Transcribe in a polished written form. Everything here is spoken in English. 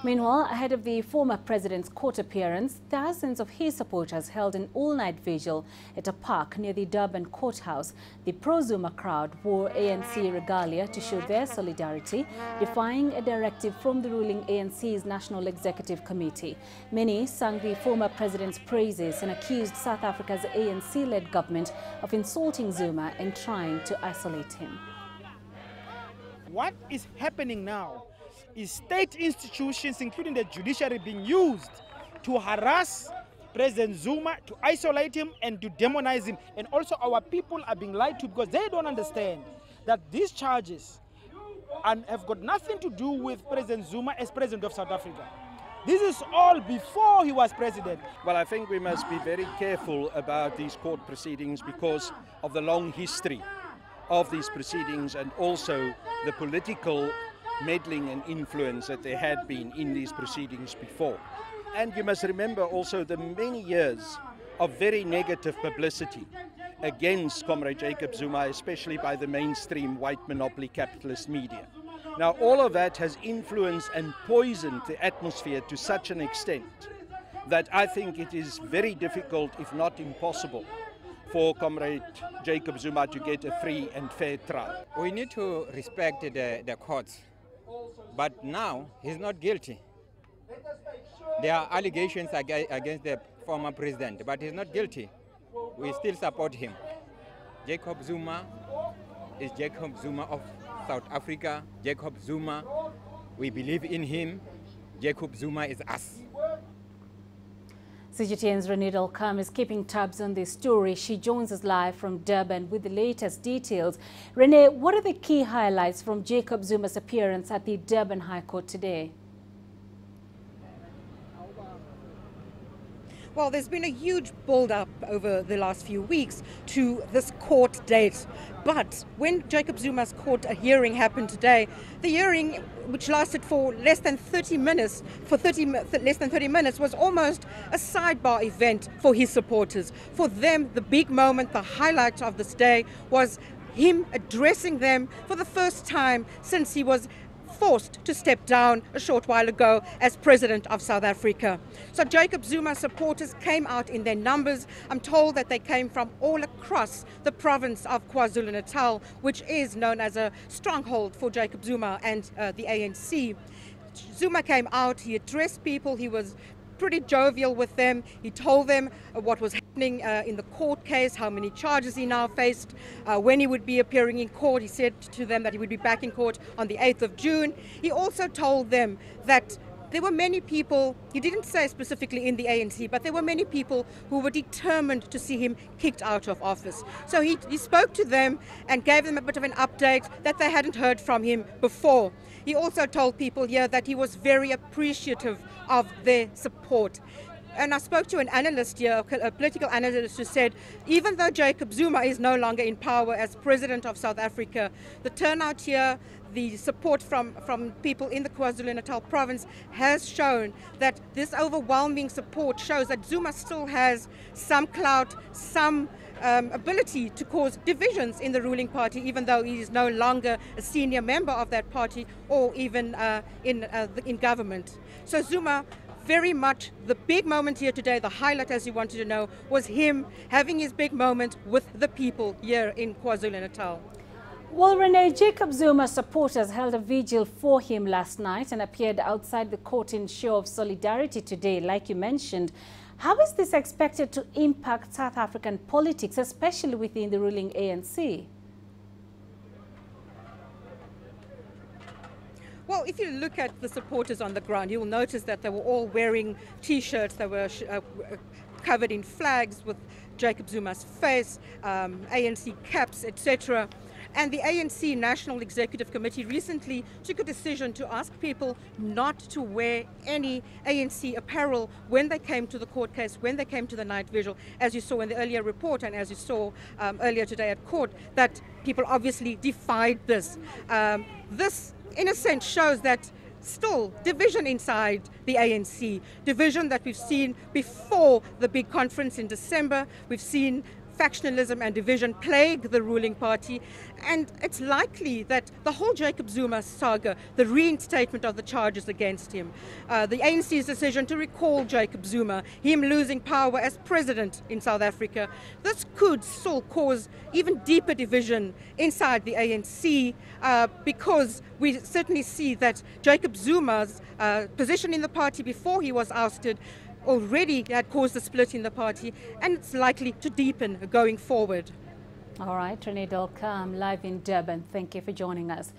Meanwhile, ahead of the former president's court appearance, thousands of his supporters held an all-night vigil at a park near the Durban courthouse. The pro-Zuma crowd wore ANC regalia to show their solidarity, defying a directive from the ruling ANC's National Executive Committee. Many sang the former president's praises and accused South Africa's ANC-led government of insulting Zuma and trying to isolate him. What is happening now is state institutions, including the judiciary, being used to harass President Zuma, to isolate him and to demonize him. And also our people are being lied to because they don't understand that these charges have got nothing to do with President Zuma as president of South Africa. This is all before he was president. Well, I think we must be very careful about these court proceedings because of the long history of these proceedings and also the political meddling and influence that there had been in these proceedings before. And you must remember also the many years of very negative publicity against Comrade Jacob Zuma, especially by the mainstream white monopoly capitalist media. Now, all of that has influenced and poisoned the atmosphere to such an extent that I think it is very difficult, if not impossible, for Comrade Jacob Zuma to get a free and fair trial. We need to respect the courts, but now he's not guilty. There are allegations against the former president, but he's not guilty. We still support him. Jacob Zuma is Jacob Zuma of South Africa. Jacob Zuma, we believe in him. Jacob Zuma is us. CGTN's Renee Delcam is keeping tabs on this story. She joins us live from Durban with the latest details. Renee, what are the key highlights from Jacob Zuma's appearance at the Durban High Court today? Well, there's been a huge build-up over the last few weeks to this court date. But when Jacob Zuma's court hearing happened today, the hearing, which lasted for less than 30 minutes, was almost a sidebar event for his supporters. For them, the big moment, the highlight of this day was him addressing them for the first time since he was forced to step down a short while ago as president of South Africa. So Jacob Zuma supporters came out in their numbers. I'm told that they came from all across the province of KwaZulu-Natal, which is known as a stronghold for Jacob Zuma and the ANC. Zuma came out, he addressed people, he was pretty jovial with them. He told them what was happening in the court case, how many charges he now faced, when he would be appearing in court. He said to them that he would be back in court on the 8th of June. He also told them that there were many people, he didn't say specifically in the ANC, but there were many people who were determined to see him kicked out of office. So he spoke to them and gave them a bit of an update that they hadn't heard from him before. He also told people here that he was very appreciative of their support. And I spoke to an analyst here, a political analyst, who said even though Jacob Zuma is no longer in power as president of South Africa, the turnout here, the support from people in the KwaZulu-Natal province has shown that this overwhelming support shows that Zuma still has some clout, some ability to cause divisions in the ruling party, even though he is no longer a senior member of that party or even in government. So Zuma, very much the big moment here today, the highlight, as you wanted to know, was him having his big moment with the people here in KwaZulu-Natal. Well, Renee, Jacob Zuma's supporters held a vigil for him last night and appeared outside the court in show of solidarity today, like you mentioned. How is this expected to impact South African politics, especially within the ruling ANC? Well, if you look at the supporters on the ground, you'll notice that they were all wearing T-shirts that were covered in flags with Jacob Zuma's face, ANC caps, etc. And the ANC National Executive Committee recently took a decision to ask people not to wear any ANC apparel when they came to the court case, when they came to the night vigil, as you saw in the earlier report and as you saw earlier today at court, that people obviously defied this. This, in a sense, shows that still division inside the ANC, division that we've seen before the big conference in December. We've seen factionalism and division plague the ruling party, and it's likely that the whole Jacob Zuma saga, the reinstatement of the charges against him, the ANC's decision to recall Jacob Zuma, him losing power as president in South Africa, this could still cause even deeper division inside the ANC, because we certainly see that Jacob Zuma's position in the party before he was ousted already had caused a split in the party, and it's likely to deepen going forward. All right, Renee Dolka, I'm live in Durban. Thank you for joining us.